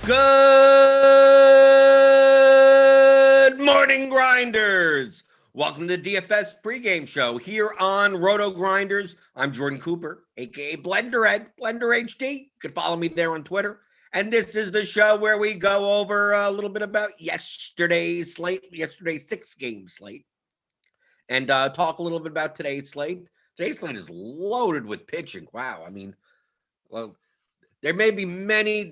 Good morning, Grinders. Welcome to the DFS pregame show here on RotoGrinders. I'm Jordan Cooper, aka Blender Ed, Blender HD. You can follow me there on Twitter. And this is the show where we go over a little bit about yesterday's slate, yesterday's 6-game slate, and talk a little bit about today's slate. Today's slate is loaded with pitching. Wow, I mean, well, there may be many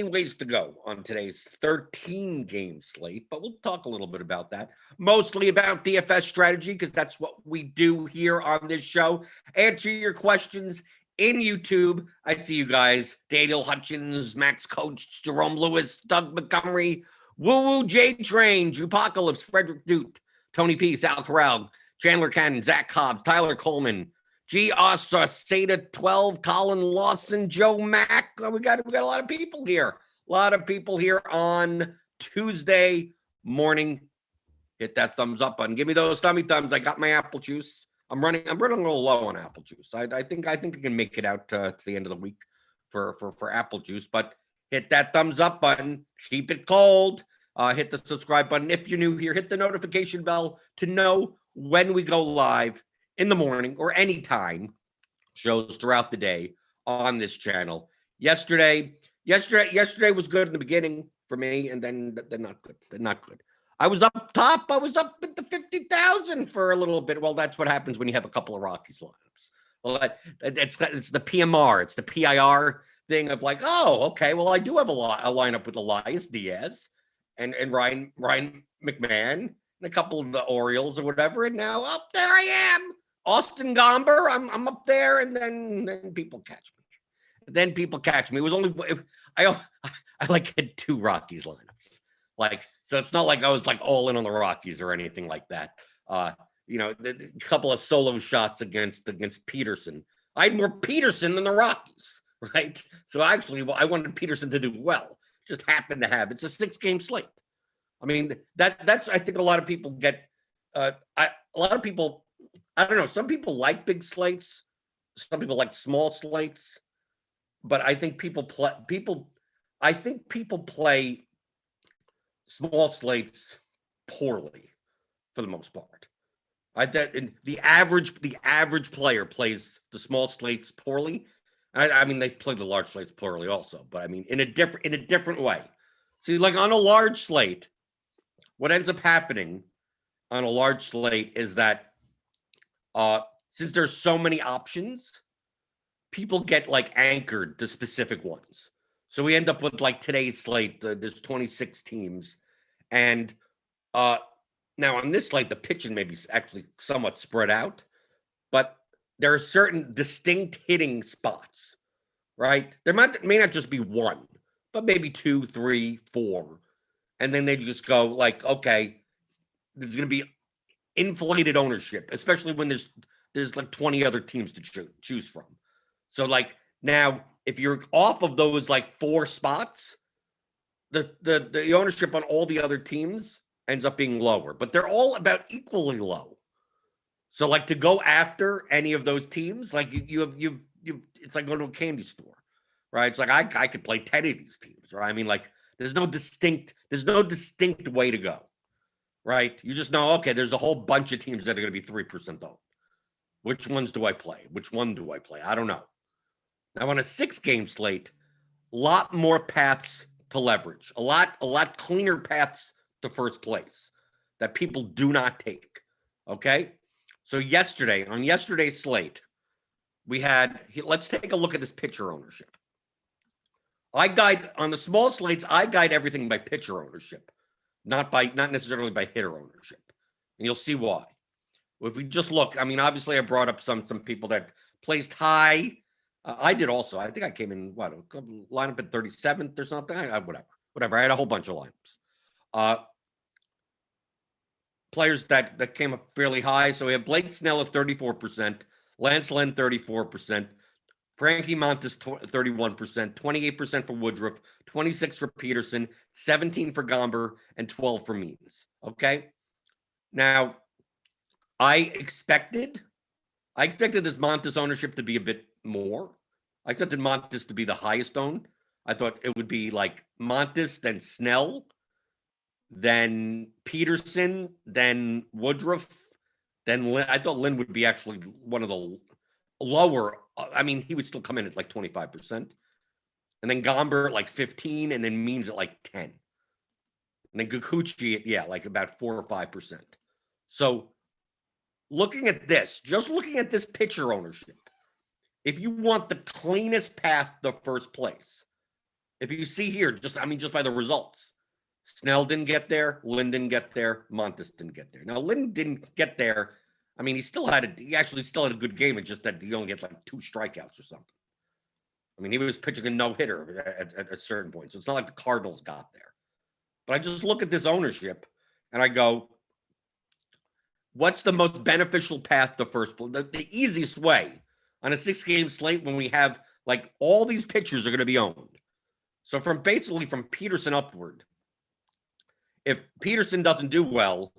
ways to go on today's 13-game slate, but we'll talk a little bit about that. Mostly about DFS strategy, because that's what we do here on this show. Answer your questions in YouTube. I see you guys. Daniel Hutchins, Max Coach, Jerome Lewis, Doug Montgomery, Woo Woo J Train, Apocalypse, Frederick Dute, Tony P, Sal Corral, Chandler Cannon, Zach Cobbs, Tyler Coleman, G. Sada 12, Colin Lawson, Joe Mack. We got a lot of people here. A lot of people here on Tuesday morning. Hit that thumbs up button. Give me those thumbs. I got my apple juice. I'm running a little low on apple juice. I think I can make it out to the end of the week for apple juice. But hit that thumbs up button. Keep it cold. Hit the subscribe button if you're new here. Hit the notification bell to know when we go live in the morning or anytime, shows throughout the day on this channel. Yesterday was good in the beginning for me, and then not good. Not good. I was up top. I was up at the 50,000 for a little bit. Well, that's what happens when you have a couple of Rockies lineups. Well, it's the PMR. It's the PIR thing of like, oh, okay. Well, I do have a lineup with Elias Diaz and Ryan McMahon and a couple of the Orioles or whatever, and now there I am. Austin Gomber, I'm up there, and then people catch me. It was only I like had 2 Rockies lineups, so it's not like I was like all in on the Rockies or anything like that. A couple of solo shots against Peterson. I had more Peterson than the Rockies, right? So actually, I wanted Peterson to do well. Just happened to have it's a 6-game slate. I mean that's I think a lot of people get. A lot of people. I don't know. Some people like big slates. Some people like small slates. But I think people play small slates poorly for the most part. The average player plays the small slates poorly. I mean, they play the large slates poorly also, but I mean in a different way. See, like on a large slate, what ends up happening on a large slate is that since there's so many options, people get like anchored to specific ones. So we end up with like today's slate. There's 26 teams, and now on this slate, the pitching may be actually somewhat spread out, but there are certain distinct hitting spots, right? There may not just be one, but maybe 2, 3, 4, and then they just go like, okay, there's going to be inflated ownership, especially when there's like 20 other teams to choose from. So like now, if you're off of those like 4 spots, the ownership on all the other teams ends up being lower, but they're all about equally low. So like to go after any of those teams, like you it's like going to a candy store, right? It's like I could play 10 of these teams, right? I mean, like there's no distinct way to go. Right? You just know, okay, there's a whole bunch of teams that are going to be 3% owned. Which ones do I play? Which one do I play? I don't know. Now, on a 6-game slate, a lot more paths to leverage. A lot cleaner paths to first place that people do not take. Okay? So on yesterday's slate, let's take a look at this pitcher ownership. On the small slates, I guide everything by pitcher ownership. Not necessarily by hitter ownership. And you'll see why. If we just look, I mean, obviously I brought up some people that placed high. I did also. I think I came in, lineup at 37th or something? Whatever. I had a whole bunch of lineups. Players that came up fairly high. So we have Blake Snell at 34%, Lance Lynn 34%, Frankie Montas 31%, 28% for Woodruff, 26 for Peterson, 17 for Gomber, and 12 for Means. Okay. Now, I expected this Montas ownership to be a bit more. I expected Montas to be the highest owned. I thought it would be like Montes, then Snell, then Peterson, then Woodruff, then Lynn. I thought Lynn would be actually one of the lower. I mean, he would still come in at like 25%. And then Gomber at like 15, and then Means at like 10. And then Kikuchi at, like about 4 or 5%. So looking at this, just looking at this pitcher ownership, if you want the cleanest path to first place, if you see here, just by the results, Snell didn't get there, Lynn didn't get there, Montes didn't get there. Now, Lynn didn't get there. I mean, he actually still had a good game. It's just that he only gets like 2 strikeouts or something. I mean, he was pitching a no-hitter at a certain point. So it's not like the Cardinals got there. But I just look at this ownership and I go, what's the most beneficial path to first place? The easiest way on a 6-game slate when we have like all these pitchers are going to be owned. So from Peterson upward, if Peterson doesn't do well,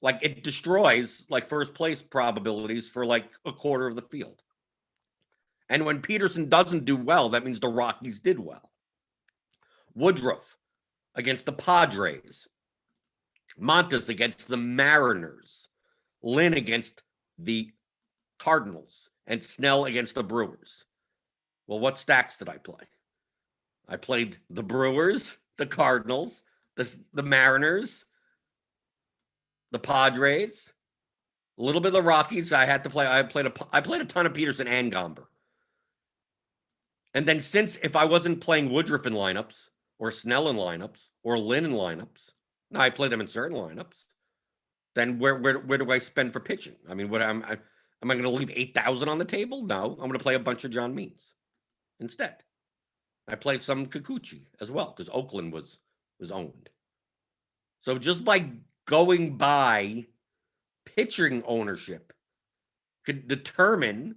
like it destroys like first place probabilities for like a quarter of the field. And when Peterson doesn't do well, that means the Rockies did well. Woodruff against the Padres. Montes against the Mariners. Lynn against the Cardinals. And Snell against the Brewers. Well, what stacks did I play? I played the Brewers, the Cardinals, the Mariners, the Padres, a little bit of the Rockies. I played a ton of Peterson and Gomber. And then if I wasn't playing Woodruff in lineups or Snell in lineups or Lynn in lineups, no, I play them in certain lineups. Then where do I spend for pitching? I mean, am I going to leave 8,000 on the table? No, I'm going to play a bunch of John Means instead. I played some Kikuchi as well because Oakland was owned. So just by going by pitching ownership could determine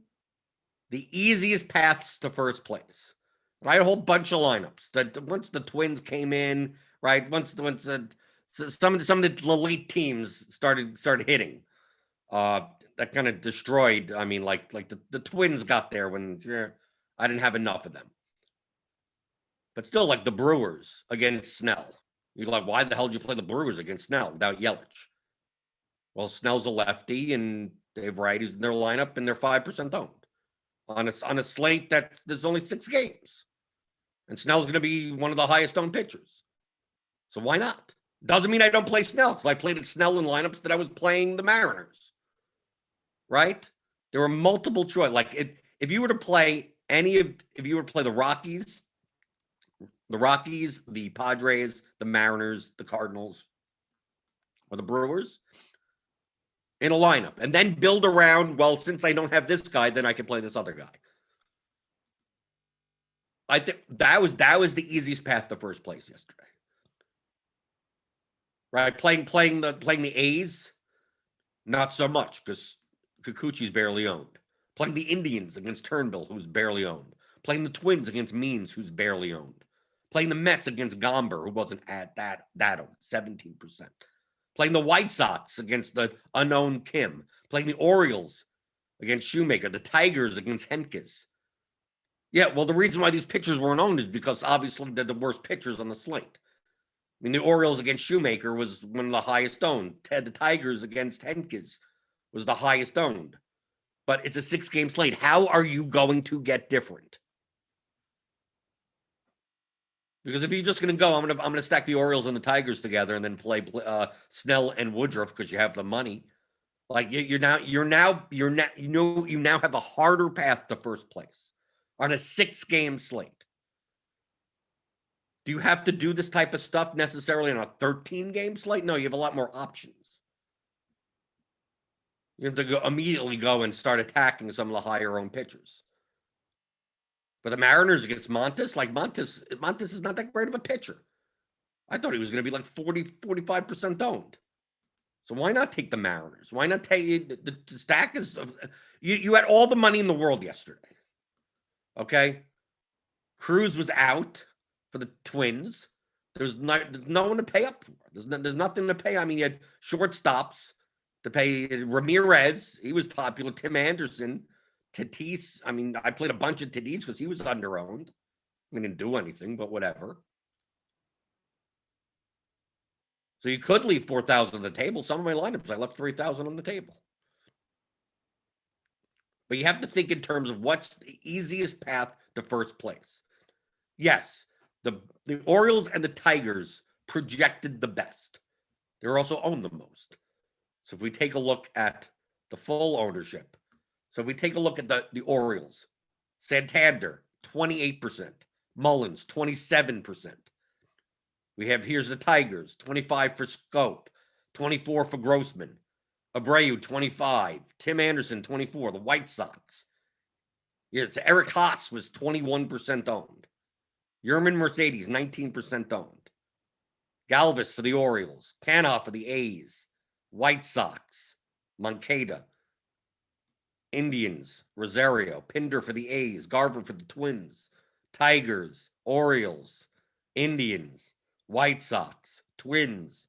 the easiest paths to first place. And I had a whole bunch of lineups that once the Twins came in, right? Once some of the elite teams started hitting, that kind of destroyed. I mean, like the Twins got there when I didn't have enough of them. But still, like the Brewers against Snell. You're like, why the hell did you play the Brewers against Snell without Yelich? Well, Snell's a lefty, and they have righties in their lineup, and they're 5% owned. On a slate there's only 6 games. And Snell's going to be one of the highest owned pitchers. So why not? Doesn't mean I don't play Snell. Because I played Snell in lineups that I was playing the Mariners. Right? There were multiple choice. Like if you were to play the Rockies, the Padres, the Mariners, the Cardinals, or the Brewers in a lineup, and then build around, well, since I don't have this guy, then I can play this other guy. I think that was the easiest path to first place yesterday. Right? Playing the A's, not so much, because Kikuchi's barely owned. Playing the Indians against Turnbull, who's barely owned. Playing the Twins against Means, who's barely owned. Playing the Mets against Gomber, who wasn't at that owned, 17%. Playing the White Sox against the unknown Kim. Playing the Orioles against Shoemaker. The Tigers against Henkes. Yeah, well, the reason why these pitchers weren't owned is because obviously they're the worst pitchers on the slate. I mean, the Orioles against Shoemaker was one of the highest owned. The Tigers against Henkes was the highest owned. But it's a 6-game slate. How are you going to get different? Because if you're just going to go, I'm going to stack the Orioles and the Tigers together and then play Snell and Woodruff because you have the money. Like you now have a harder path to first place on a 6-game slate. Do you have to do this type of stuff necessarily on a 13-game slate? No, you have a lot more options. You have to immediately go and start attacking some of the higher-owned pitchers. But the Mariners against Montes, Montes is not that great of a pitcher. I thought he was going to be like 45% owned. So why not take the Mariners? Why not take the stack? You had all the money in the world yesterday. Okay? Cruz was out for the Twins. There's no one to pay up for. There's nothing to pay. I mean, you had shortstops to pay. Ramirez, he was popular. Tim Anderson. Tatis, I mean, I played a bunch of Tatis because he was underowned. We didn't do anything, but whatever. So you could leave 4,000 on the table. Some of my lineups, I left 3,000 on the table. But you have to think in terms of what's the easiest path to first place. Yes, the Orioles and the Tigers projected the best. They're also owned the most. So if we take a look at the full ownership, so if we take a look at the Orioles, Santander, 28%, Mullins, 27%. Here's the Tigers, 25 for Scope, 24 for Grossman, Abreu, 25, Tim Anderson, 24, the White Sox. Yes, Eric Haas was 21% owned. Yerman Mercedes, 19% owned. Galvis for the Orioles, Canoff for the A's, White Sox, Moncada, Indians, Rosario, Pinder for the A's, Garver for the Twins, Tigers, Orioles, Indians, White Sox, Twins.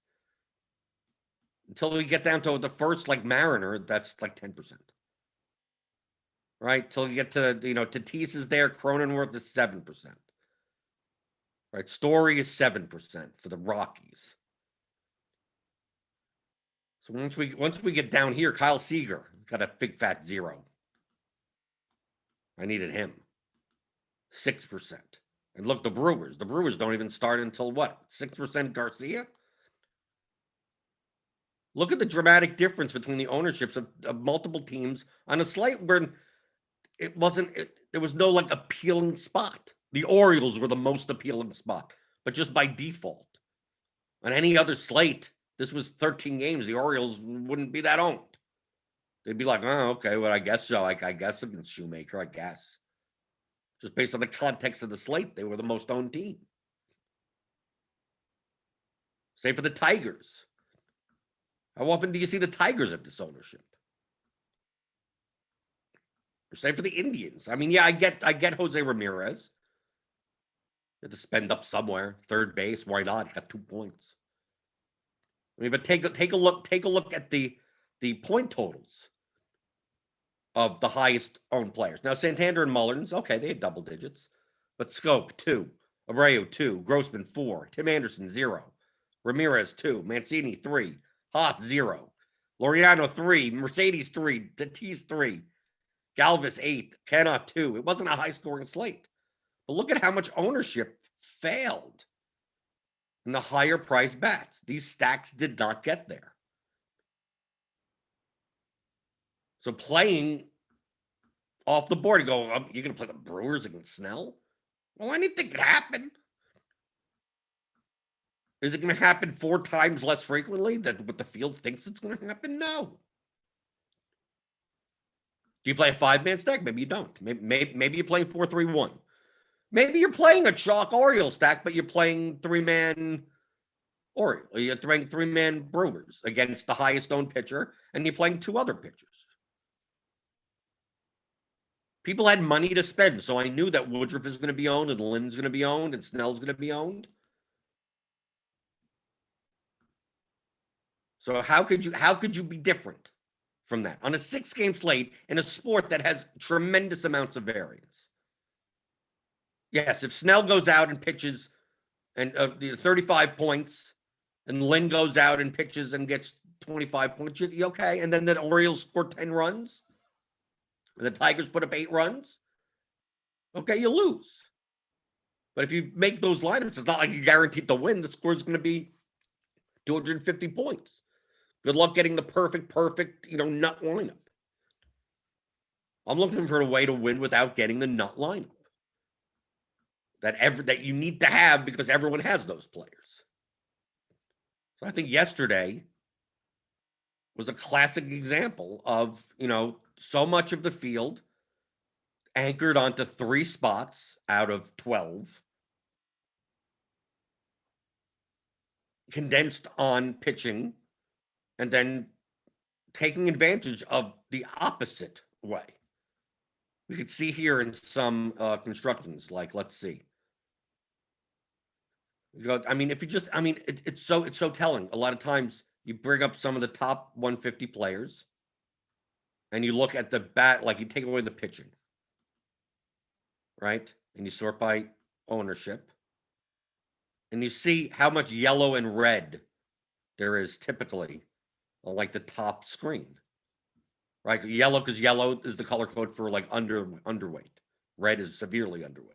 Until we get down to the first, like Mariner, that's like 10%. Right? Till you get to, Tatis is there, Cronenworth is 7%. Right? Story is 7% for the Rockies. So once we get down here, Kyle Seager got a big fat 0. I needed him. 6%. And look, the Brewers don't even start until what? 6% Garcia? Look at the dramatic difference between the ownerships of multiple teams on a slate where there was no like appealing spot. The Orioles were the most appealing spot, but just by default. On any other slate, this was 13 games. The Orioles wouldn't be that owned. They'd be like, oh, okay, well, I guess so. I guess against Shoemaker, I guess. Just based on the context of the slate, they were the most owned team. Same for the Tigers. How often do you see the Tigers at this ownership? Or same for the Indians. I mean, yeah, I get Jose Ramirez. You have to spend up somewhere. Third base, why not? He got 2 points. I mean, but take a look at the point totals of the highest owned players. Now, Santander and Mullins, okay, they had double digits. But Scope, 2. Abreu, 2. Grossman, 4. Tim Anderson, 0. Ramirez, 2. Mancini, 3. Haas, 0. Laureano, 3. Mercedes, 3. Tatis, 3. Galvis, 8. Cannot, 2. It wasn't a high-scoring slate. But look at how much ownership failed in the higher price bats. These stacks did not get there. So playing off the board, you go, you're going to play the Brewers against Snell? Well, anything could happen. Is it going to happen 4 times less frequently than what the field thinks it's going to happen? No. Do you play a 5-man stack? Maybe you don't. Maybe you're playing 4-3-1. Maybe you're playing a chalk Oriole stack, but you're playing 3-man Oriole. You're playing 3-man Brewers against the highest owned pitcher, and you're playing 2 other pitchers. People had money to spend, so I knew that Woodruff is going to be owned, and Lynn's going to be owned, and Snell's going to be owned. So how could you be different from that on a 6-game slate in a sport that has tremendous amounts of variance? Yes, if Snell goes out and pitches and 35 points, and Lynn goes out and pitches and gets 25 points, you okay? And then the Orioles score 10 runs, and the Tigers put up 8 runs. Okay, you lose. But if you make those lineups, it's not like you're guaranteed to win. The score is going to be 250 points. Good luck getting the perfect, nut lineup. I'm looking for a way to win without getting the nut lineup that you need to have because everyone has those players. So I think yesterday was a classic example of, so much of the field anchored onto 3 spots out of 12, condensed on pitching, and then taking advantage of the opposite way. We could see here in some constructions, like, let's see. It's so telling. A lot of times you bring up some of the top 150 players and you look at the bat, like you take away the pitching, right? And you sort by ownership. And you see how much yellow and red there is typically on like the top screen. Right? Yellow, because yellow is the color code for like underweight. Red is severely underweight.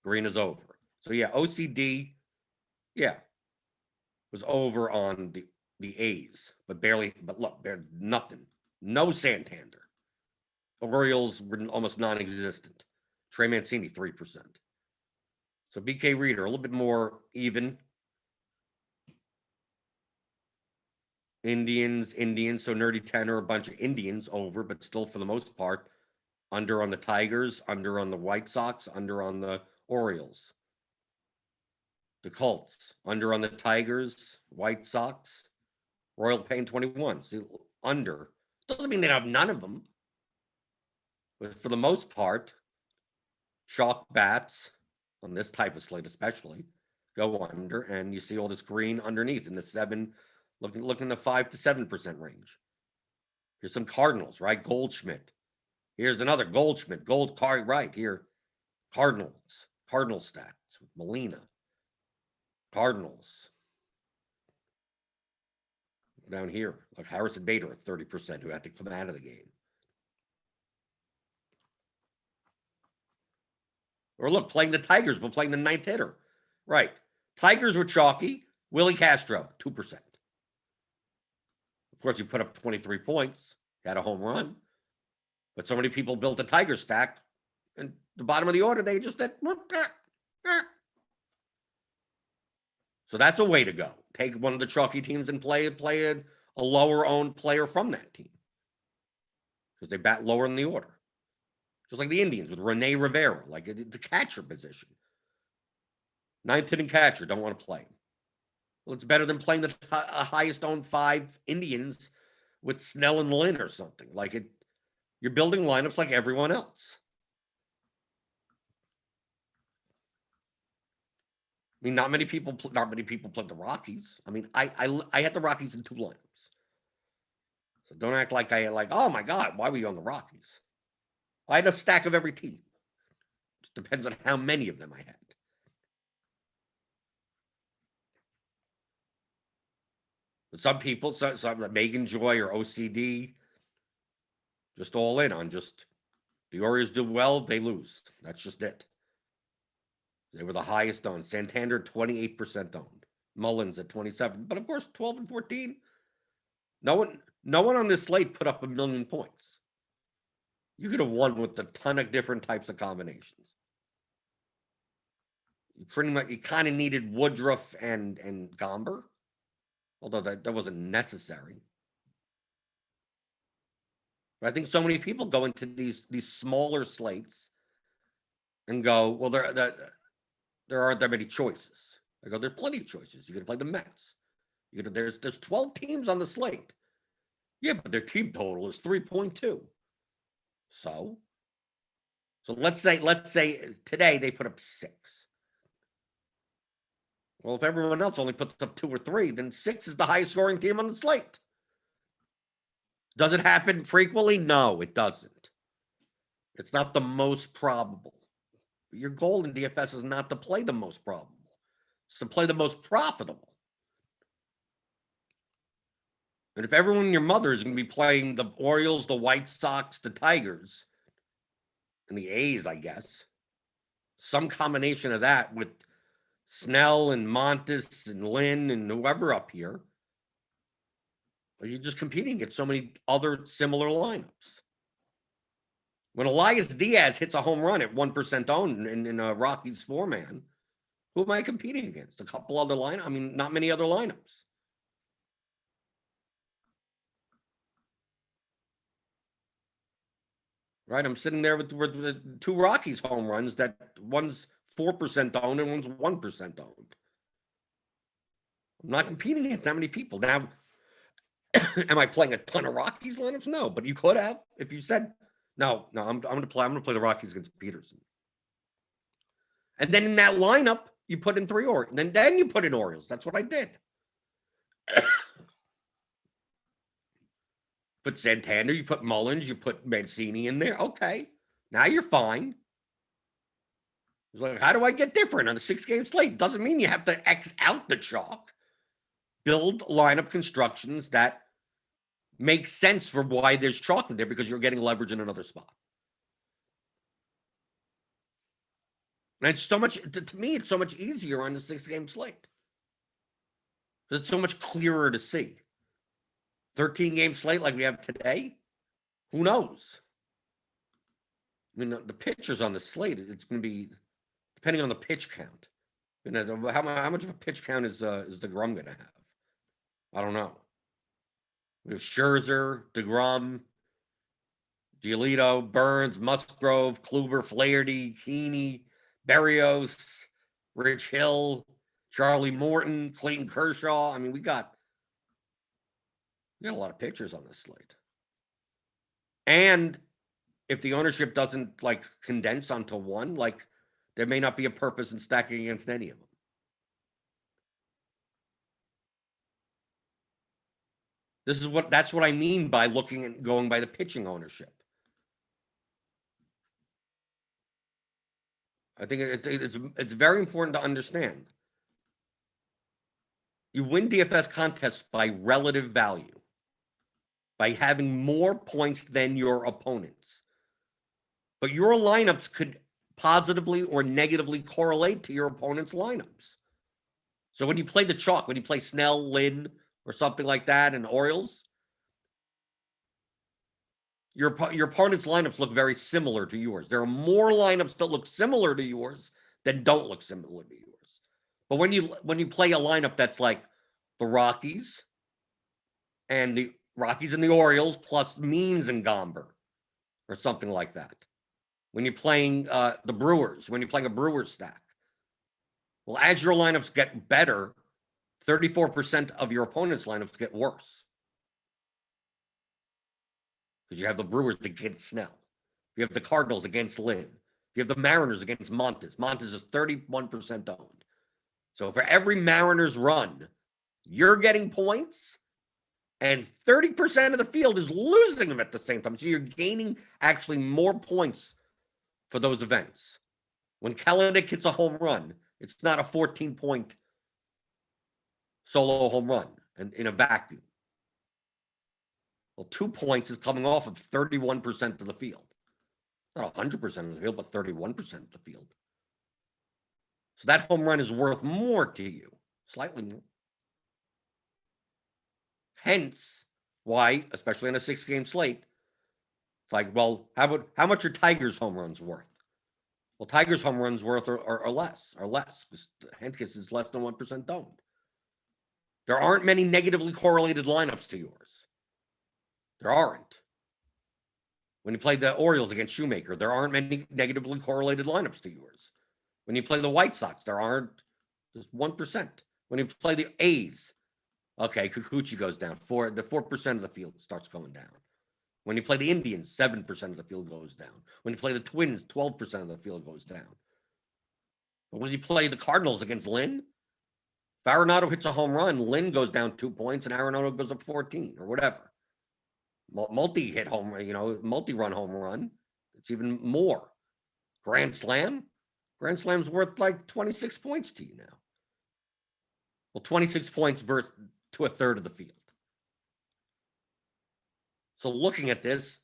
Green is over. So yeah, OCD, yeah, was over on the A's, but barely. But look, there's nothing. No Santander. Orioles were almost non-existent. Trey Mancini, 3%. So BK Reader, a little bit more even. Indians, so Nerdy Tenor, a bunch of Indians over, but still for the most part, under on the Tigers, under on the White Sox, under on the Orioles. The Colts, under on the Tigers, White Sox, Royal Pain 21. See, under. Doesn't mean they have none of them. But for the most part, chalk bats, on this type of slate especially, go under, and you see all this green underneath in the 7, looking the 5 to 7% range. Here's some Cardinals, right? Goldschmidt. Here's another Goldschmidt, gold card right here. Cardinal stats with Molina. Cardinals. Down here, like Harrison Bader at 30%, who had to come out of the game. Or look, playing the Tigers, but playing the 9th hitter. Right. Tigers were chalky. Willie Castro, 2%. Of course, you put up 23 points, had a home run. But so many people built a Tiger stack, and the bottom of the order, they just did. So that's a way to go. Take one of the chalky teams and play a lower-owned player from that team. Because they bat lower in the order. Just like the Indians with Rene Rivera, like the catcher position. 9th inning catcher, don't want to play. Well, it's better than playing the highest-owned 5 Indians with Snell and Lynn or something. Like it, you're building lineups like everyone else. I mean, not many people played the Rockies. I mean, I had the Rockies in 2 lineups. So don't act like oh my God, why were you on the Rockies? I had a stack of every team. It just depends on how many of them I had. But some people, some like Megan Joy or OCD, just all in on just the Orioles do well, they lose. That's just it. They were the highest owned. Santander, 28% owned. Mullins at 27. But of course, 12 and 14. No one on this slate put up 1 million points. You could have won with a ton of different types of combinations. You kind of needed Woodruff and Gomber, although that wasn't necessary. But I think so many people go into these smaller slates and go, well, there aren't that many choices. I go, there are plenty of choices. You could play the Mets. There's 12 teams on the slate. Yeah, but their team total is 3.2. So let's say today they put up 6. Well, if everyone else only puts up 2 or 3, then 6 is the highest scoring team on the slate. Does it happen frequently? No, it doesn't. It's not the most probable. Your goal in DFS is not to play the most probable. It's to play the most profitable. And if everyone and your mother is going to be playing the Orioles, the White Sox, the Tigers, and the A's, I guess, some combination of that with Snell and Montes and Lynn and whoever up here, or you're just competing against so many other similar lineups. When Elias Diaz hits a home run at 1% owned in a Rockies 4-man, who am I competing against? A couple other lineups? I mean, not many other lineups. Right? I'm sitting there with 2 Rockies home runs that one's 4% owned and one's 1% owned. I'm not competing against that many people. Now, am I playing a ton of Rockies lineups? No, but you could have if you said, no, I'm going to play the Rockies against Peterson. And then in that lineup, you put in 3 Orioles. Then you put in Orioles. That's what I did. Put Santander, you put Mullins, you put Mancini in there. Okay. Now you're fine. It's like, how do I get different on a 6-game slate? Doesn't mean you have to X out the chalk. Build lineup constructions that make sense for why there's chalk in there, because you're getting leverage in another spot. And it's so much, to me, it's so much easier on the 6-game slate. It's so much clearer to see. 13-game slate like we have today, who knows? I mean, the pitchers on the slate, it's going to be depending on the pitch count. You know, how much of a pitch count is DeGrom going to have? I don't know. We have Scherzer, DeGrom, Giolito, Burns, Musgrove, Kluber, Flaherty, Heaney, Berrios, Rich Hill, Charlie Morton, Clayton Kershaw. I mean, we got a lot of pitchers on this slate. And if the ownership doesn't like condense onto one, like there may not be a purpose in stacking against any of them. That's what I mean by looking and going by the pitching ownership. I think it's very important to understand. You win DFS contests by relative value, by having more points than your opponents. But your lineups could positively or negatively correlate to your opponent's lineups. So when you play the chalk, when you play Snell, Lynn, or something like that, and Orioles, your opponent's lineups look very similar to yours. There are more lineups that look similar to yours than don't look similar to yours. But when you play a lineup that's like the Rockies and the Orioles plus Means and Gomber or something like that, when you're playing the Brewers, when you're playing a Brewers stack, well, as your lineups get better, 34% of your opponent's lineups get worse. Because you have the Brewers against Snell. You have the Cardinals against Lynn. You have the Mariners against Montes. Montes is 31% owned. So for every Mariners run, you're getting points, and 30% of the field is losing them at the same time. So you're gaining actually more points for those events. When Kelenic hits a home run, it's not a 14-point solo home run in a vacuum. Well, 2 points is coming off of 31% of the field. Not 100% of the field, but 31% of the field. So that home run is worth more to you, slightly more. Hence why, especially on a 6-game slate, it's like, well, how much are Tigers' home runs worth? Well, Tigers' home runs worth are less. Hentges is less than 1% owned. There aren't many negatively correlated lineups to yours. There aren't. When you play the Orioles against Shoemaker, there aren't many negatively correlated lineups to yours. When you play the White Sox, there aren't. There's 1%. When you play the A's, okay, Kikuchi goes down. 4% of the field starts going down. When you play the Indians, 7% of the field goes down. When you play the Twins, 12% of the field goes down. But when you play the Cardinals against Lynn, if Arenado hits a home run, Lynn goes down 2 points and Arenado goes up 14 or whatever. Multi-hit home run, multi-run home run, it's even more. Grand Slam's worth like 26 points to you now. Well, 26 points versus to a third of the field. So looking at this,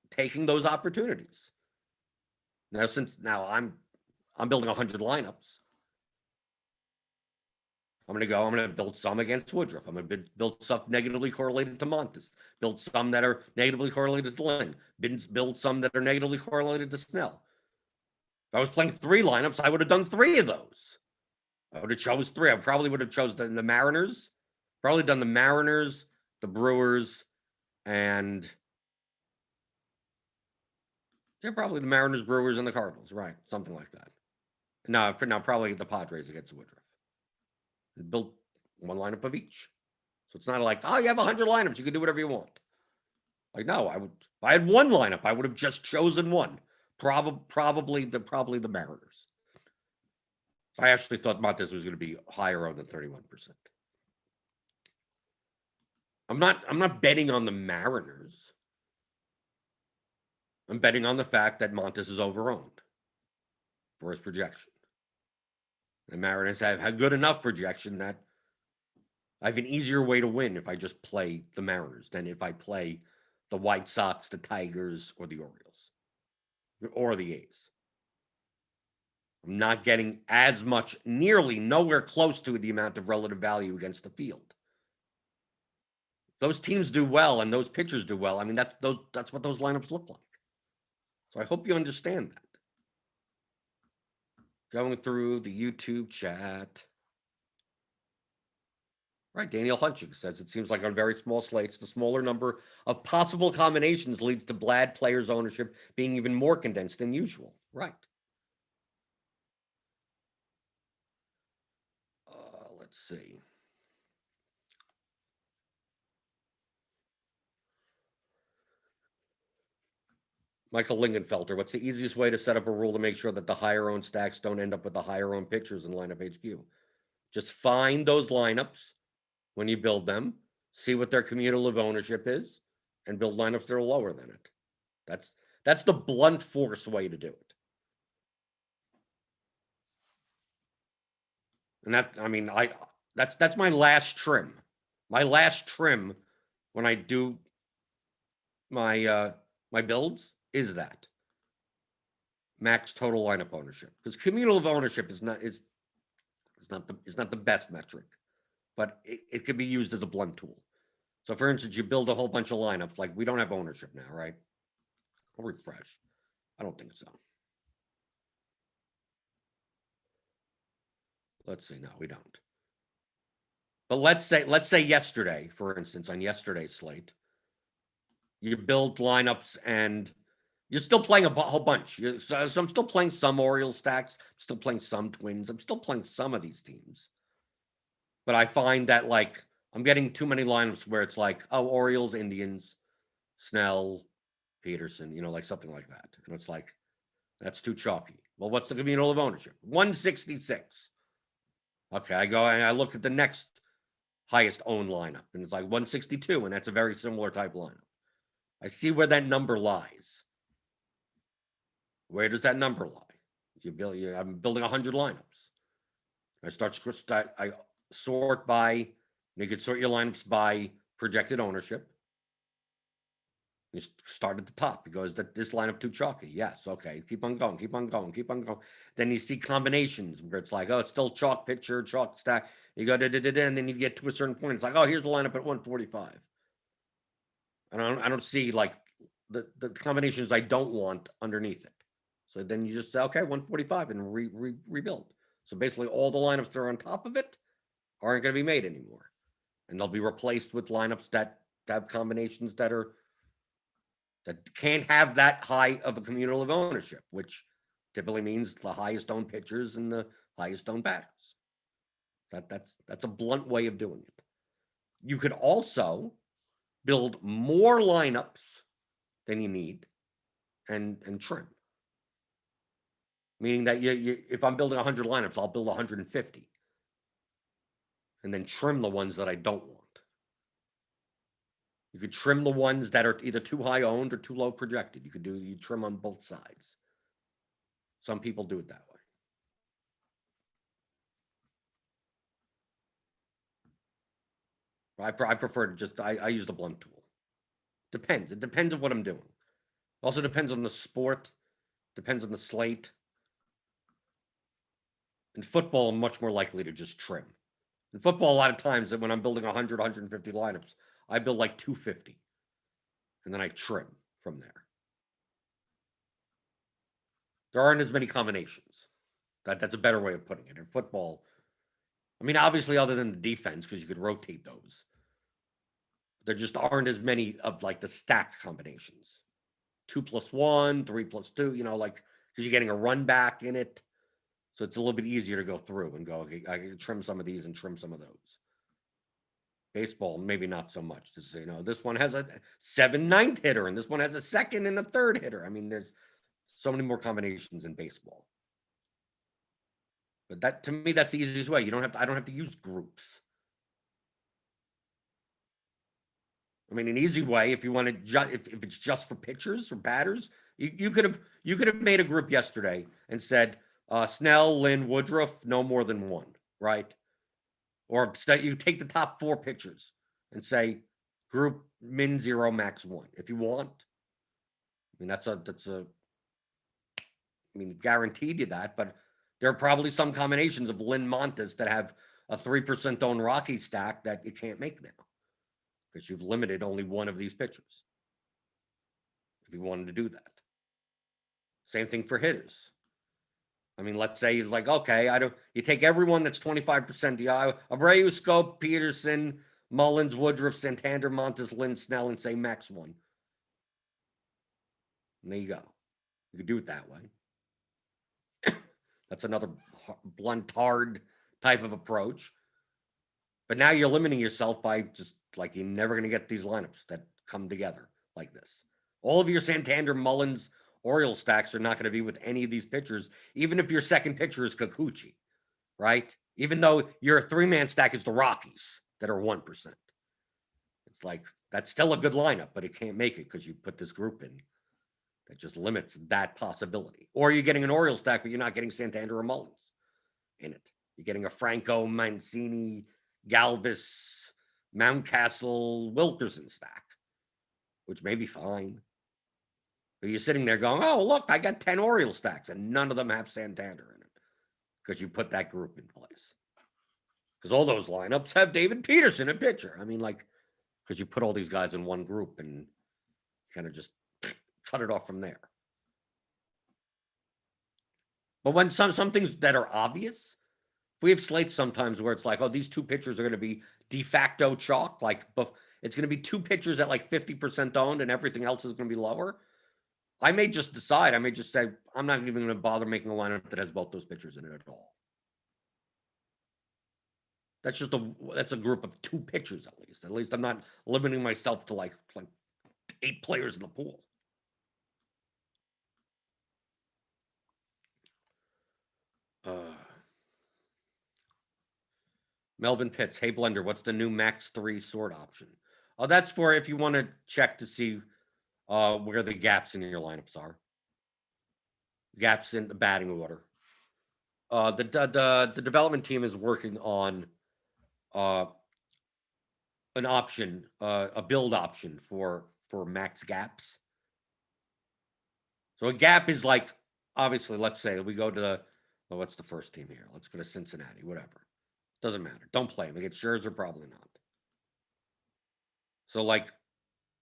taking those opportunities. Now I'm building 100 lineups. I'm going to build some against Woodruff. I'm going to build stuff negatively correlated to Montes. Build some that are negatively correlated to Lynn. Build some that are negatively correlated to Snell. If I was playing 3 lineups, I would have done 3 of those. I would have chose 3. I probably would have chosen the Mariners. Probably done the Mariners, the Brewers, and probably the Mariners, Brewers, and the Cardinals. Right, something like that. No, probably the Padres against Woodruff. Build 1 lineup of each. So it's not like, oh, you have 100 lineups, you can do whatever you want. Like, no, if I had 1 lineup, I would have just chosen 1. Probably the Mariners. I actually thought Montes was going to be higher than 31%. I'm not betting on the Mariners. I'm betting on the fact that Montes is overowned. for his projection. The Mariners have had good enough projection that I have an easier way to win if I just play the Mariners than if I play the White Sox, the Tigers, or the Orioles, or the A's. I'm not getting as much, nearly nowhere close to the amount of relative value against the field. Those teams do well and those pitchers do well. I mean, that's what those lineups look like. So I hope you understand that. Going through the YouTube chat. Right, Daniel Hunching says it seems like on very small slates, the smaller number of possible combinations leads to bad players' ownership being even more condensed than usual. Right. Let's see. Michael Lingenfelter, what's the easiest way to set up a rule to make sure that the higher owned stacks don't end up with the higher owned pitchers in lineup HQ? Just find those lineups when you build them, see what their cumulative ownership is, and build lineups that are lower than it. That's the blunt force way to do it. And that's my last trim. My last trim when I do my my builds is that max total lineup ownership, because cumulative ownership is not the best metric, but it can be used as a blunt tool. So, for instance, you build a whole bunch of lineups. Like, we don't have ownership now, right? I'll refresh. I don't think so. Let's see. No, we don't. But let's say yesterday, for instance, on yesterday's slate, you build lineups and you're still playing a whole bunch. So I'm still playing some Orioles stacks, I'm still playing some Twins, I'm still playing some of these teams. But I find that, like, I'm getting too many lineups where it's like, oh, Orioles, Indians, Snell, Peterson, like something like that. And it's like, that's too chalky. Well, what's the cumulative ownership? 166. Okay, I go and I look at the next highest owned lineup, and it's like 162, and that's a very similar type lineup. I see where that number lies. Where does that number lie? I'm building 100 lineups. I sort by, you could sort your lineups by projected ownership. You start at the top because this lineup too chalky. Yes, okay. Keep on going. Then you see combinations where it's like, oh, it's still chalk pitcher, chalk stack. You go and then you get to a certain point. It's like, oh, here's the lineup at 145. And I don't see, like, the combinations I don't want underneath it. So then you just say, okay, 145 and rebuild. So basically all the lineups that are on top of it aren't going to be made anymore. And they'll be replaced with lineups that have combinations that can't have that high of a cumulative ownership, which typically means the highest owned pitchers and the highest owned batters. That's a blunt way of doing it. You could also build more lineups than you need and trim. Meaning that if I'm building 100 lineups, I'll build 150. And then trim the ones that I don't want. You could trim the ones that are either too high owned or too low projected. You trim on both sides. Some people do it that way. I prefer to just, I use the blunt tool. Depends. It depends on what I'm doing. Also depends on the sport. Depends on the slate. In football, I'm much more likely to just trim. In football, a lot of times when I'm building 100, 150 lineups, I build like 250. And then I trim from there. There aren't as many combinations. That's a better way of putting it. In football, I mean, obviously, other than the defense, because you could rotate those, there just aren't as many of, like, the stack combinations. 2+1, 3+2, like, because you're getting a run back in it. So it's a little bit easier to go through and go, okay, I can trim some of these and trim some of those. Baseball, maybe not so much. To say, this one has a 7/9 hitter, and this one has a 2nd and a 3rd hitter. I mean, there's so many more combinations in baseball. But that, to me, that's the easiest way. I don't have to use groups. I mean, an easy way, if you want to, if it's just for pitchers or batters, you could have made a group yesterday and said, Snell, Lynn, Woodruff, no more than one, right? Or you take the top 4 pitchers and say group min 0, max 1 if you want. I mean, I mean, guaranteed you that, but there are probably some combinations of Lynn Montes that have a 3% owned Rocky stack that you can't make now because you've limited only one of these pitchers if you wanted to do that. Same thing for hitters. I mean, let's say it's like, okay, you take everyone that's 25% DI, Abreu, Scope, Peterson, Mullins, Woodruff, Santander, Montes, Lynn, Snell, and say max 1. And there you go. You could do it that way. That's another blunt, hard type of approach. But now you're limiting yourself by just like you're never going to get these lineups that come together like this. All of your Santander, Mullins, Orioles stacks are not going to be with any of these pitchers, even if your second pitcher is Kikuchi, right? Even though your 3-man stack is the Rockies that are 1%. It's like, that's still a good lineup, but it can't make it because you put this group in that just limits that possibility. Or you're getting an Orioles stack, but you're not getting Santander or Mullins in it. You're getting a Franco, Mancini, Galvis, Mountcastle, Wilkerson stack, which may be fine. But you're sitting there going, oh, look, I got 10 Orioles stacks, and none of them have Santander in it because you put that group in place. Because all those lineups have David Peterson at pitcher. I mean, like, because you put all these guys in one group and kind of just cut it off from there. But when some things that are obvious, we have slates sometimes where it's like, oh, these 2 pitchers are going to be de facto chalk. Like, it's going to be 2 pitchers at like 50% owned and everything else is going to be lower. I may just decide, I may just say, I'm not even going to bother making a lineup that has both those pitchers in it at all. That's a group of 2 pitchers at least. At least I'm not limiting myself to like 8 players in the pool. Melvin Pitts, hey Blender, what's the new max 3 sort option? Oh, that's for if you want to check to see where the gaps in your lineups are. Gaps in the batting order. The development team is working on an option, a build option for max gaps. So a gap is like, obviously, let's say we go to what's the first team here? Let's go to Cincinnati, whatever. Doesn't matter. Don't play them. Against Scherzer, probably not. So like,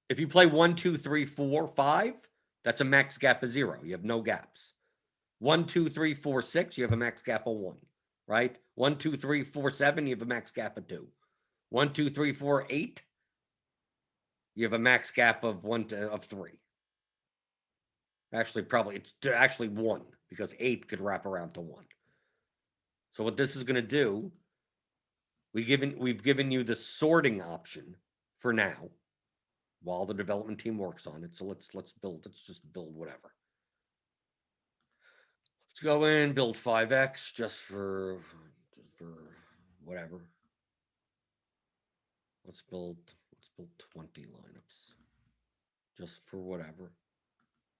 if you play 1, 2, 3, 4, 5, that's a max gap of 0. You have no gaps. 1, 2, 3, 4, 6, you have a max gap of 1, right? 1, 2, 3, 4, 7, you have a max gap of 2. 1, 2, 3, 4, 8, you have a max gap of 3. Actually, probably it's actually 1 because 8 could wrap around to 1. So what this is going to do, we've given you the sorting option for now, while the development team works on it. So let's just build whatever. Let's go in, build 5x just for whatever. Let's build 20 lineups just for whatever.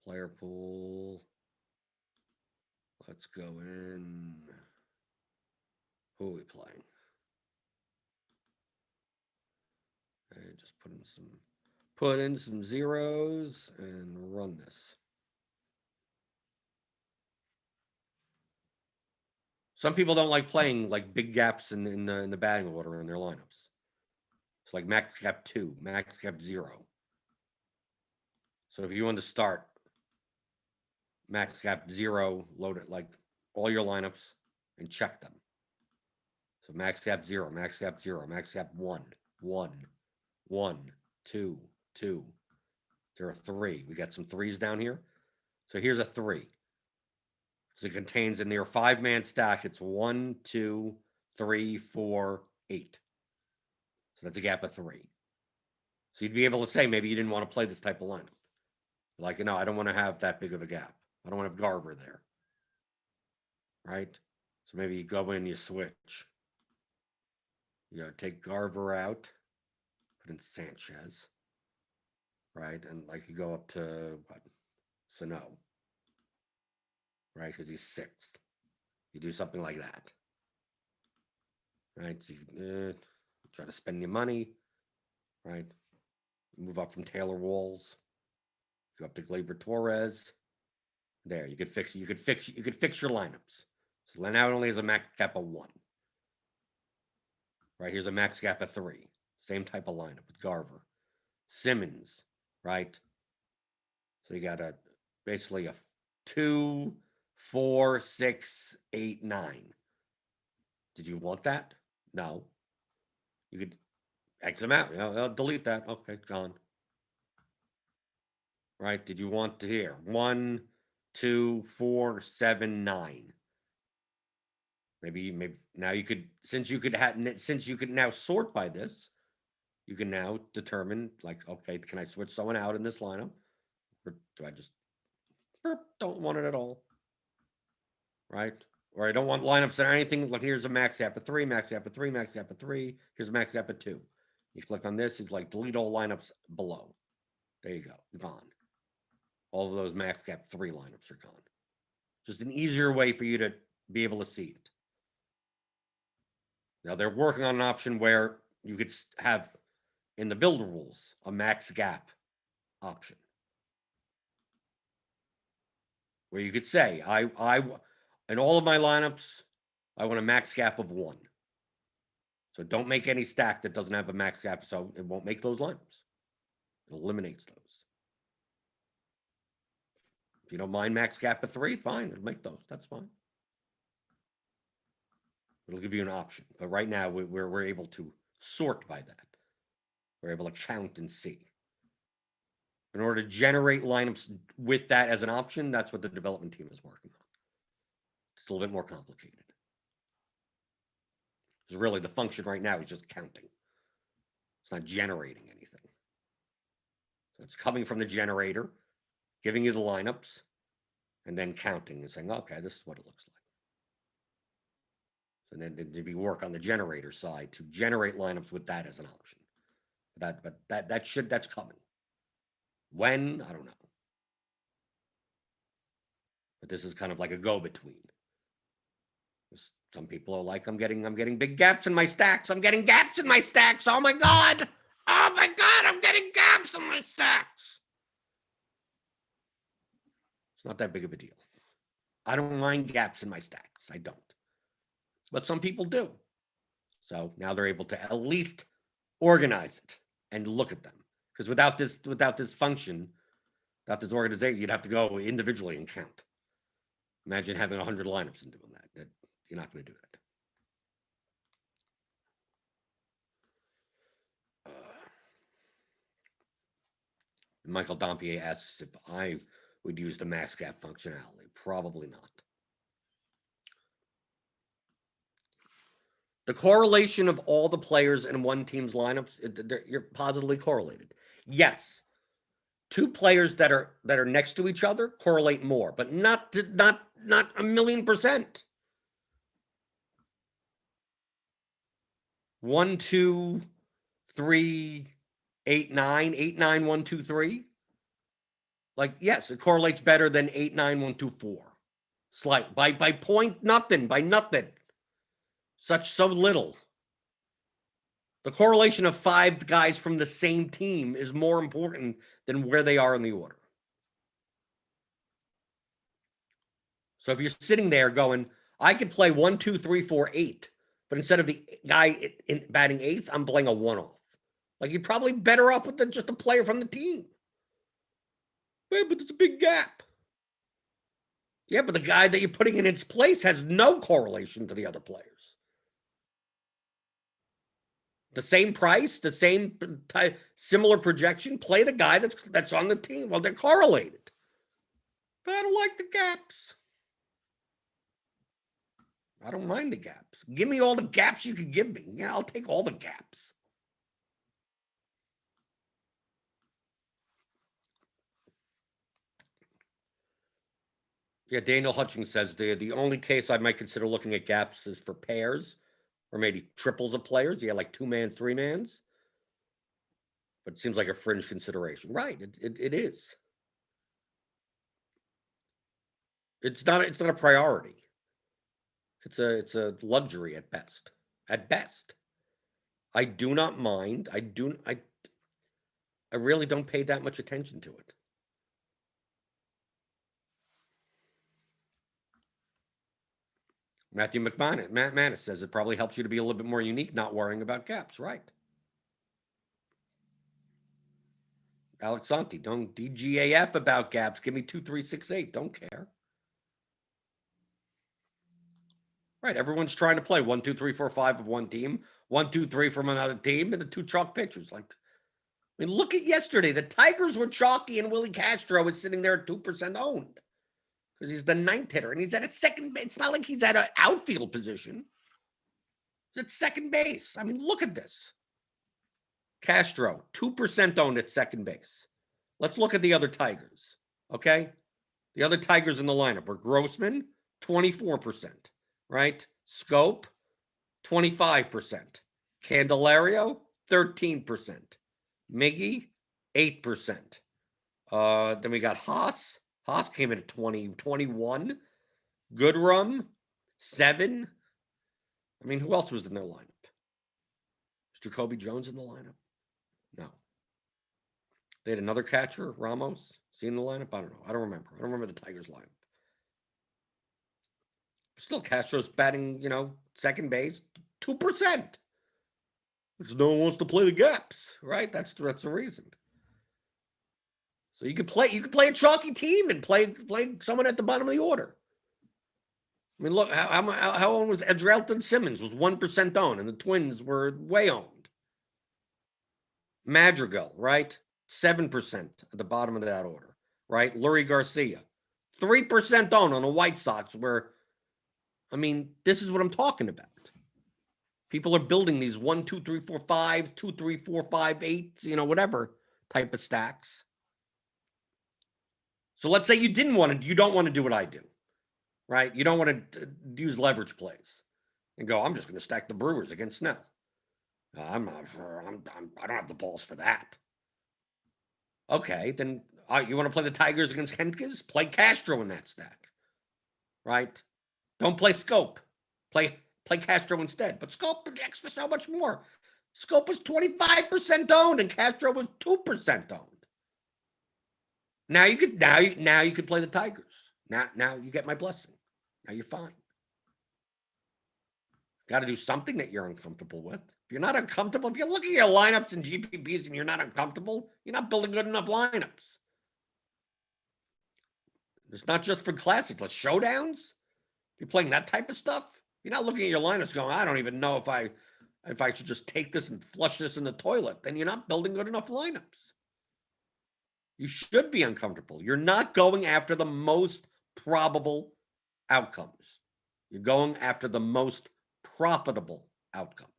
Player pool. Let's go in. Who are we playing? And just put in some zeros and run this. Some people don't like playing like big gaps in the batting order in their lineups. It's like max gap 2, max gap 0. So if you want to start max gap 0, load it like all your lineups and check them. So max gap 0, max gap 0, max gap 1, 1, 1, 2, 2. There are 3. We got some 3s down here. So here's a 3. So it contains in their 5-man stack, it's 1, 2, 3, 4, 8. So that's a gap of 3. So you'd be able to say maybe you didn't want to play this type of lineup. Like, I don't want to have that big of a gap. I don't want to have Garver there. Right? So maybe you go in, you switch. You take Garver out, put in Sanchez. Right? And like you go up to what? Sano. Right? Because he's 6th. You do something like that. Right? So you try to spend your money. Right? Move up from Taylor Walls. Go up to Gleyber Torres. There, you could fix your lineups. So now it only has a max cap of 1. Right, here's a max cap of 3. Same type of lineup with Garver. Simmons, right? So you got basically a 2, 4, 6, 8, 9. Did you want that? No. You could X them out. I'll delete that. Okay, gone. Right? Did you want to here? 1, 2, 4, 7, 9. Maybe now you could, since you could now sort by this, you can now determine, like, okay, can I switch someone out in this lineup? Or do I just don't want it at all? Right? Or I don't want lineups that are anything like, here's a max cap of 3, max cap of 3, max cap of 3. Here's a max cap of 2. You click on this, it's like delete all lineups below. There you go, gone. All of those max cap 3 lineups are gone. Just an easier way for you to be able to see it. Now they're working on an option where you could have in the builder rules a max gap option, where you could say, I in all of my lineups, I want a max gap of 1. So don't make any stack that doesn't have a max gap, so it won't make those lineups. It eliminates those. If you don't mind max gap of 3, fine, it'll make those. That's fine. It'll give you an option. But right now, we're able to sort by that. We're able to count and see. In order to generate lineups with that as an option, that's what the development team is working on. It's a little bit more complicated. Because really, the function right now is just counting. It's not generating anything. So it's coming from the generator, giving you the lineups, and then counting and saying, okay, this is what it looks like. And then to be work on the generator side to generate lineups with that as an option. That's coming. When? I don't know. But this is kind of like a go-between. Some people are like, I'm getting big gaps in my stacks. I'm getting gaps in my stacks. Oh my God. Oh my God, I'm getting gaps in my stacks. It's not that big of a deal. I don't mind gaps in my stacks. I don't. But some people do. So now they're able to at least organize it and look at them. Because without this function, without this organization, you'd have to go individually and count. Imagine having 100 lineups and doing that. You're not going to do that. Michael Dompier asks if I would use the max gap functionality. Probably not. The correlation of all the players in one team's lineups, you're positively correlated. Yes, 2 players that are next to each other correlate more, but not 1,000,000%. 1, 2, 3, 8, 9, 8, 9, 1, 2, 3. Like, yes, it correlates better than 8, 9, 1, 2, 4. Slight by point nothing, by nothing. So little. The correlation of 5 guys from the same team is more important than where they are in the order. So if you're sitting there going, I could play 1, 2, 3, 4, 8, but instead of the guy batting 8th, I'm playing a 1-off. Like, you're probably better off with just a player from the team. Yeah, but it's a big gap. Yeah, but the guy that you're putting in its place has no correlation to the other players. The same price, the same similar projection, play the guy that's on the team. Well, they're correlated. But I don't like the gaps. I don't mind the gaps. Give me all the gaps you can give me. Yeah, I'll take all the gaps. Yeah, Daniel Hutchings says the only case I might consider looking at gaps is for pairs or maybe triples of players. Yeah, like 2-mans, 3-mans. But it seems like a fringe consideration. Right, it is. It's not a priority. It's a luxury at best. At best. I do not mind. I really don't pay that much attention to it. Matt Manis says it probably helps you to be a little bit more unique, not worrying about gaps, right? Alex Santi, don't DGAF about gaps. Give me 2, 3, 6, 8. Don't care. Right. Everyone's trying to play 1, 2, 3, 4, 5 of one team, 1, 2, 3 from another team, and the 2 chalk pitchers. Like, I mean, look at yesterday. The Tigers were chalky, and Willie Castro was sitting there at 2% owned because he's the 9th hitter, and he's at a second. It's not like he's at an outfield position. He's at second base. I mean, look at this. Castro, 2% owned at second base. Let's look at the other Tigers. Okay, the other Tigers in the lineup were Grossman, 24%. Right? Scope, 25%. Candelario, 13%. Miggy, 8%. Then we got Haas. Haas came in at 21. Goodrum, 7. I mean, who else was in their lineup? Was Jacoby Jones in the lineup? No. They had another catcher, Ramos. Is he in the lineup? I don't know. I don't remember the Tigers lineup. Still, Castro's batting, second base, 2%. Because no one wants to play the gaps, right? That's the reason. So you could play a chalky team and play someone at the bottom of the order. I mean, look, how owned was Edrelton Simmons? Was 1% owned, and the Twins were way owned. Madrigal, right? 7% at the bottom of that order, right? Lurie Garcia, 3% owned on the White Sox, where, I mean, this is what I'm talking about. People are building these 1, 2, 3, 4, 5, 2, 3, 4, 5, 8, whatever type of stacks. So let's say you don't want to do what I do, right? You don't want to use leverage plays and go, I'm just going to stack the Brewers against Snell. I don't have the balls for that. Okay, then you want to play the Tigers against Hentges? Play Castro in that stack, right? Don't play Scope. Play Castro instead. But Scope projects for so much more. Scope was 25% owned, and Castro was 2% owned. Now you could play the Tigers. Now you get my blessing. Now you're fine. Got to do something that you're uncomfortable with. If you're not uncomfortable, if you're looking at your lineups and GPPs and you're not uncomfortable, you're not building good enough lineups. It's not just for classics. For showdowns, if you're playing that type of stuff, you're not looking at your lineups going, I don't even know if I should just take this and flush this in the toilet. Then you're not building good enough lineups. You should be uncomfortable. You're not going after the most probable outcomes. You're going after the most profitable outcomes.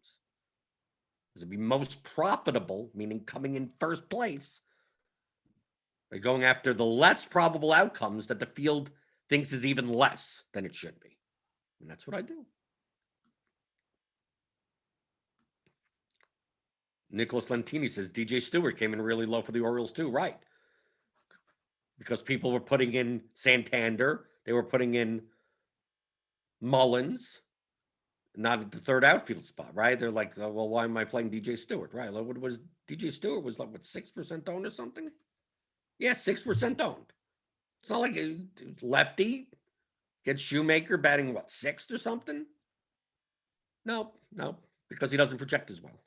Because it'd be most profitable, meaning coming in first place. You're going after the less probable outcomes that the field thinks is even less than it should be. And that's what I do. Nicholas Lentini says DJ Stewart came in really low for the Orioles too. Right. Because people were putting in Santander. They were putting in Mullins, not at the third outfield spot, right? They're like, oh, well, why am I playing DJ Stewart, right? Like, what was DJ Stewart was like, what, 6% owned or something? Yeah, 6% owned. It's not like it was lefty. Gets Shoemaker batting, what, 6th or something? No, because he doesn't project as well.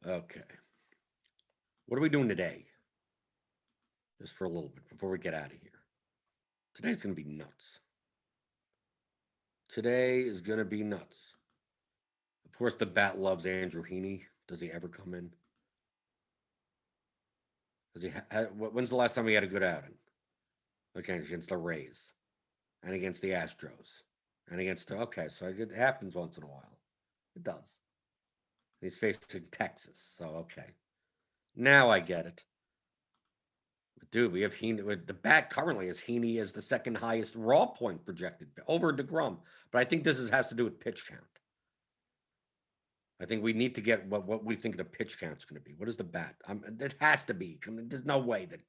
Okay. What are we doing today? Just for a little bit before we get out of here. Today's going to be nuts. Today is going to be nuts. Of course, the bat loves Andrew Heaney. Does he ever come in? When's the last time he had a good outing? Okay, against the Rays and against the Astros and against okay, so it happens once in a while. It does. He's facing Texas, so okay. Now I get it. But dude, we have Heaney. The bat currently is Heaney as the second highest raw point projected over DeGrom. But I think this has to do with pitch count. I think we need to get what we think the pitch count's going to be. What is the bat? It has to be. I mean, there's no way that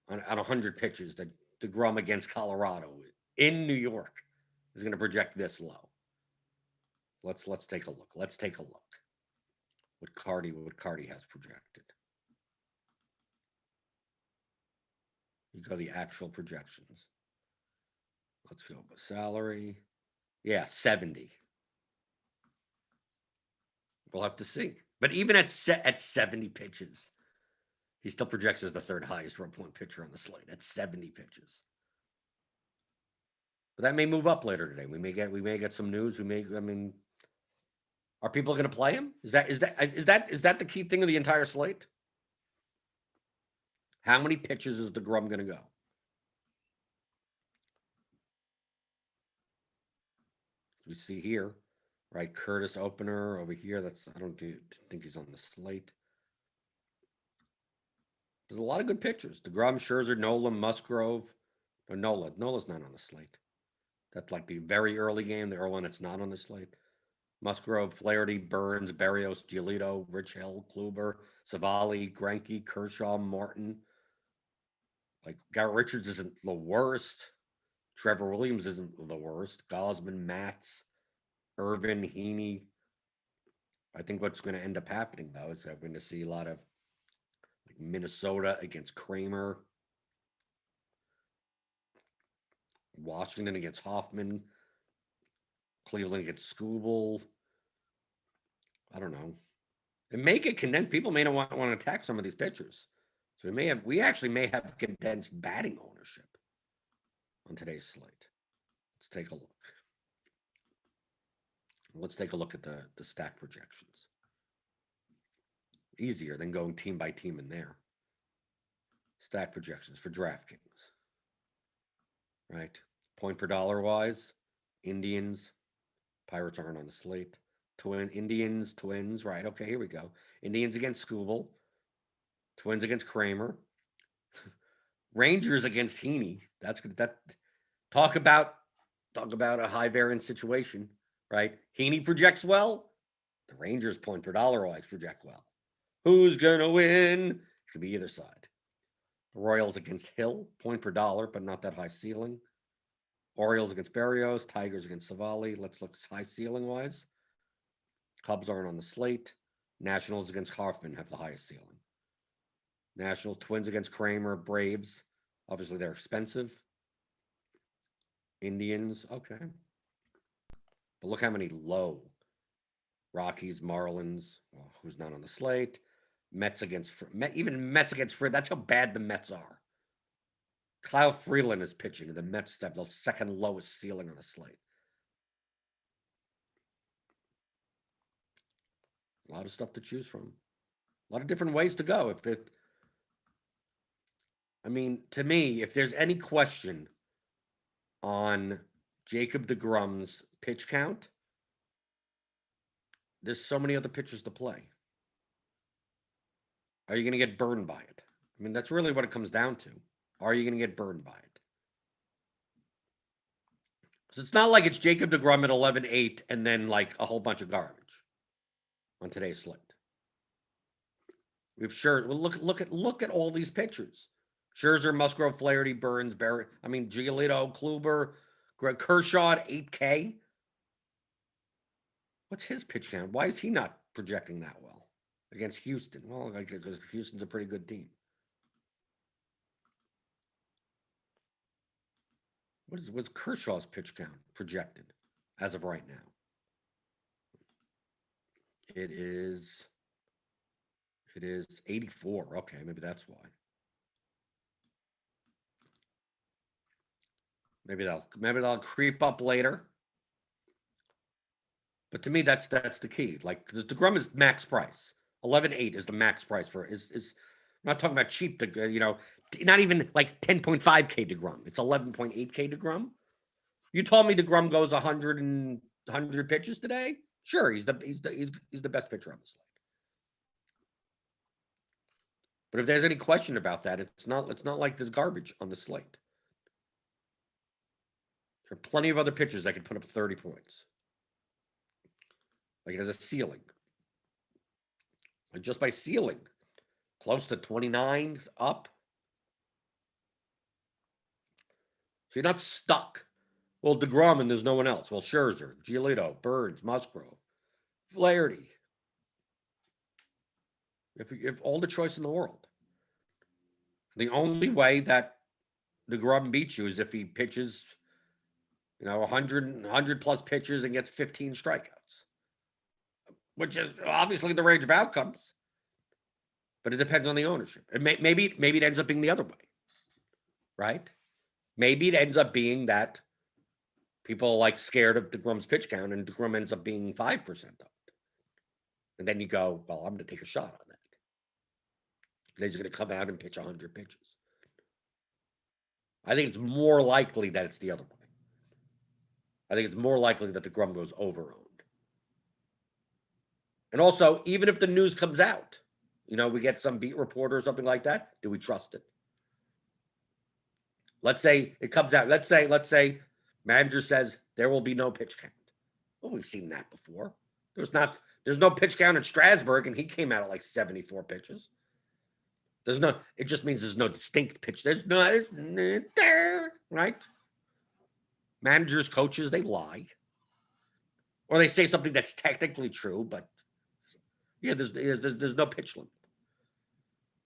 on 100 pitches that DeGrom against Colorado in New York is going to project this low. Let's take a look. Let's take a look. What Cardi has projected. You go the actual projections. Let's go salary. Yeah, 70. We'll have to see. But even at 70 pitches, he still projects as the third highest run point pitcher on the slate at 70 pitches. But that may move up later today. We may get some news. Are people going to play him? Is that the key thing of the entire slate? How many pitches is DeGrom going to go? We see here, right? Curtis opener over here. I don't think he's on the slate. There's a lot of good pitchers. DeGrom, Scherzer, Nola, Musgrove. Or Nola's not on the slate. That's like the very early game, the early one that's not on the slate. Musgrove, Flaherty, Burns, Berrios, Giolito, Rich Hill, Kluber, Savali, Greinke, Kershaw, Martin. Like Garrett Richards isn't the worst. Trevor Williams isn't the worst. Gosman, Matz, Irvin, Heaney. I think what's going to end up happening, though, is that we're going to see a lot of like Minnesota against Kramer, Washington against Hoffman, Cleveland against Skubal. I don't know. It may get condensed. People may not want to attack some of these pitchers. So we actually may have condensed batting ownership on today's slate. Let's take a look. Let's take a look at the stack projections. Easier than going team by team in there. Stack projections for DraftKings. Right. Point per dollar wise, Indians, Pirates aren't on the slate. Indians, Twins, right? Okay, here we go. Indians against Skubal. Twins against Kramer. Rangers against Heaney. That's good. Talk about a high variance situation, right? Heaney projects well. The Rangers point per dollar wise project well. Who's gonna win? It could be either side. The Royals against Hill, point per dollar, but not that high ceiling. Orioles against Berrios, Tigers against Savali. Let's look high ceiling wise. Cubs aren't on the slate. Nationals against Hoffman have the highest ceiling. Nationals, Twins against Kramer, Braves. Obviously, they're expensive. Indians, okay. But look how many low. Rockies, Marlins, who's not on the slate. Mets against Fred. That's how bad the Mets are. Kyle Freeland is pitching, and the Mets have the second lowest ceiling on the slate. A lot of stuff to choose from. A lot of different ways to go. To me, if there's any question on Jacob deGrom's pitch count, there's so many other pitchers to play. Are you going to get burned by it? I mean, that's really what it comes down to. Are you going to get burned by it? Because it's not like it's Jacob deGrom at 11-8 and then like a whole bunch of garbage on today's slate. Look at all these pitchers. Scherzer, Musgrove, Flaherty, Burns, Giolito, Kluber, Kershaw at 8K. What's his pitch count? Why is he not projecting that well against Houston? Well, because Houston's a pretty good team. What's Kershaw's pitch count projected as of right now? It is 84. Okay, maybe that's why. Maybe they'll creep up later. But to me, that's the key. Like DeGrom is max price. 11.8 is the max price for is. I'm not talking about cheap. Not even like 10.5K DeGrom. It's 11.8K DeGrom. You told me DeGrom goes 100 pitches today. Sure, he's the best pitcher on the slate. But if there's any question about that, it's not like there's garbage on the slate. There are plenty of other pitchers that could put up 30 points. Like, as a ceiling. And just by ceiling, close to 29 up. So you're not stuck. Well, DeGrom and there's no one else. Well, Scherzer, Giolito, Burns, Musgrove, Flaherty. If all the choice in the world. The only way that DeGrom beats you is if he pitches, 100 plus pitches and gets 15 strikeouts, which is obviously the range of outcomes. But it depends on the ownership. Maybe it ends up being the other way, right? Maybe it ends up being that people are like scared of DeGrom's pitch count, and DeGrom ends up being 5% up. And then you go, well, I'm going to take a shot on that. He's going to come out and pitch 100 pitches. I think it's more likely that it's the other way. I think it's more likely that DeGrom goes over-owned. And also, even if the news comes out, we get some beat reporter or something like that, do we trust it? Let's say it comes out. Let's say manager says there will be no pitch count. Well, we've seen that before. There's no pitch count in Strasburg, and he came out at like 74 pitches. It just means there's no distinct pitch. Right? Managers, coaches, they lie. Or they say something that's technically true, but yeah, there's no pitch limit.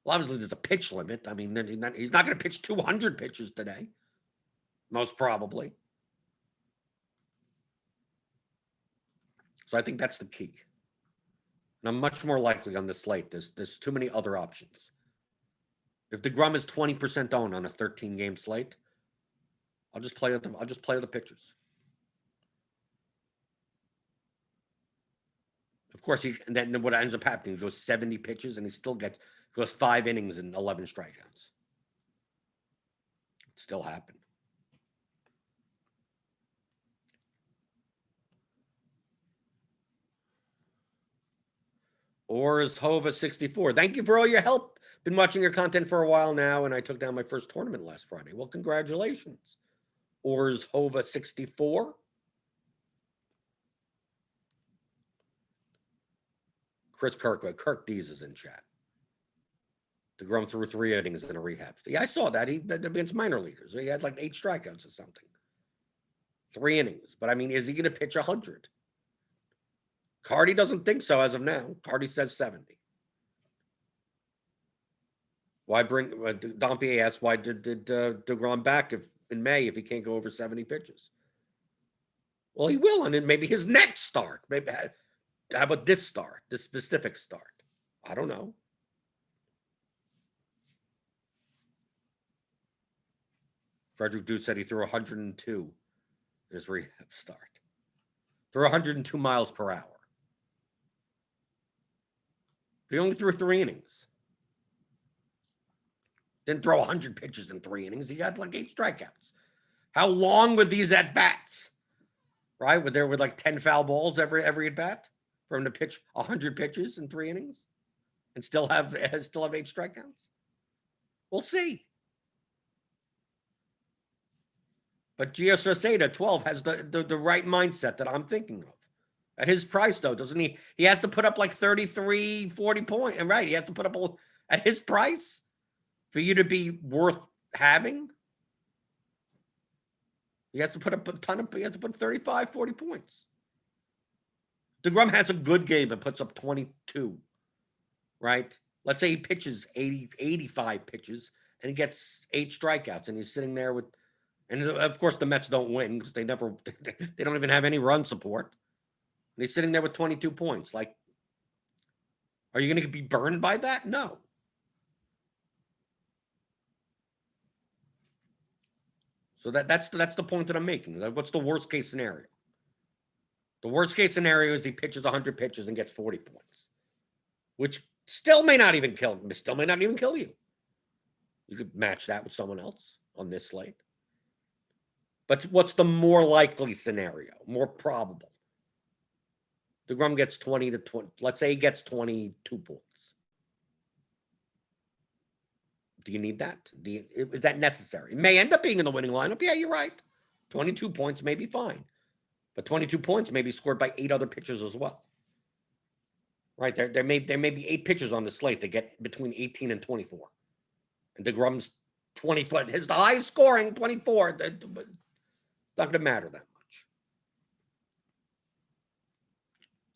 Well, obviously there's a pitch limit. I mean, he's not going to pitch 200 pitches today, most probably. So I think that's the key. And I'm much more likely on the slate. There's too many other options. If DeGrom is 20% owned on a 13-game slate, I'll just play the pitchers. Of course, and then what ends up happening, he goes 70 pitches and he still goes 5 innings and 11 strikeouts. It still happened. Or is Hova 64? Thank you for all your help. Been watching your content for a while now, and I took down my first tournament last Friday. Well, congratulations. Or is Hova 64? Chris Kirk Dees is in chat. DeGrom threw 3 innings in a rehab. Yeah, I saw that. He against minor leaguers. He had like 8 strikeouts or something. 3 innings. But I mean, is he going to pitch 100? Cardi doesn't think so as of now. Cardi says 70. Why bring Dompier asked why did DeGrom back in May if he can't go over 70 pitches? Well, he will, and then maybe his next start. Maybe how about this start, this specific start? I don't know. Frederick Dew said he threw 102 in his rehab start. Threw 102 miles per hour. But he only threw 3 innings. Didn't throw 100 pitches in 3 innings. He had like 8 strikeouts. How long were these at bats? Right? Were there like 10 foul balls every at bat for him to pitch 100 pitches in 3 innings and still have 8 strikeouts? We'll see. But Gio Soseda, 12, has the right mindset that I'm thinking of. At his price, though, doesn't he? He has to put up like 33, 40 points. And right, he has to put up at his price for you to be worth having. He has to put up he has to put 35, 40 points. DeGrom has a good game and puts up 22, right? Let's say he pitches 85 pitches and he gets 8 strikeouts and he's sitting there with, and of course the Mets don't win because they don't even have any run support. And he's sitting there with 22 points. Like, are you going to be burned by that? No. So that's the point that I'm making. What's the worst case scenario? The worst case scenario is he pitches 100 pitches and gets 40 points, which still may not even kill him. Still may not even kill you. You could match that with someone else on this slate. But what's the more likely scenario? More probable? DeGrom gets 20 to 20. Let's say he gets 22 points. Do you need that? Is that necessary? It may end up being in the winning lineup. Yeah, you're right. 22 points may be fine. But 22 points may be scored by 8 other pitchers as well. Right, there may be 8 pitchers on the slate that get between 18 and 24. And DeGrom's 20-foot. His highest scoring, 24. But it's not going to matter that much.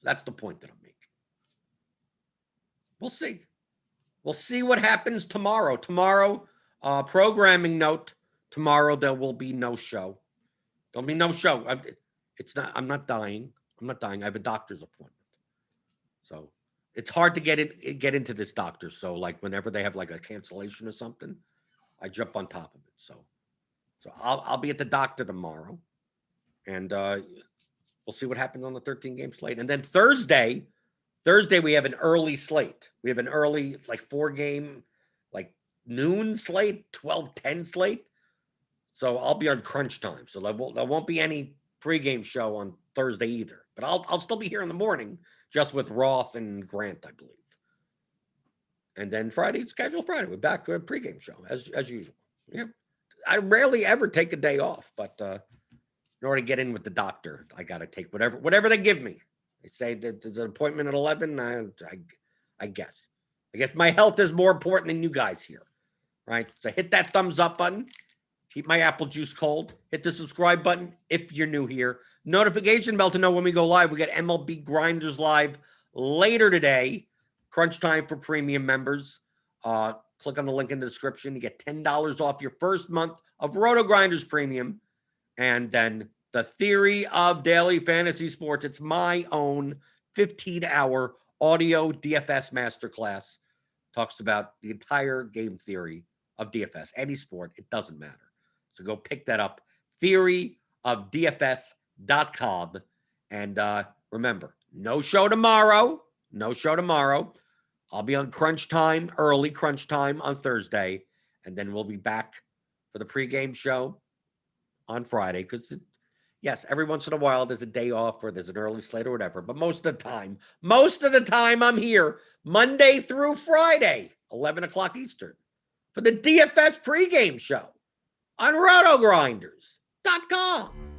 That's the point that I'm making. We'll see. We'll see what happens tomorrow. Tomorrow, programming note, tomorrow there will be no show. There'll be no show. I'm not dying. I have a doctor's appointment. So it's hard to get into this doctor. So like whenever they have like a cancellation or something, I jump on top of it. So I'll be at the doctor tomorrow, and we'll see what happens on the 13-game slate. And then Thursday we have an early slate. We have an early like 4-game, like noon slate, 12-10 slate. So I'll be on crunch time. So there won't be any pregame show on Thursday either. But I'll still be here in the morning, just with Roth and Grant, I believe. And then scheduled Friday. We're back to a pregame show as usual. Yeah, I rarely ever take a day off, but in order to get in with the doctor, I got to take whatever they give me. They say that there's an appointment at 11. I guess my health is more important than you guys here, right? So hit that thumbs up button. Keep my apple juice cold. Hit the subscribe button if you're new here. Notification bell to know when we go live. We got MLB Grinders live later today. Crunch time for premium members. Click on the link in the description. You get $10 off your first month of RotoGrinders Premium. And then the Theory of Daily Fantasy Sports. It's my own 15-hour audio DFS masterclass. Talks about the entire game theory of DFS. Any sport, it doesn't matter. So go pick that up. theoryofdfs.com. And remember, no show tomorrow. I'll be on crunch time, early crunch time on Thursday. And then we'll be back for the pregame show on Friday. Because, yes, every once in a while there's a day off or there's an early slate or whatever. But most of the time I'm here Monday through Friday, 11 o'clock Eastern, for the DFS pregame show on RotoGrinders.com.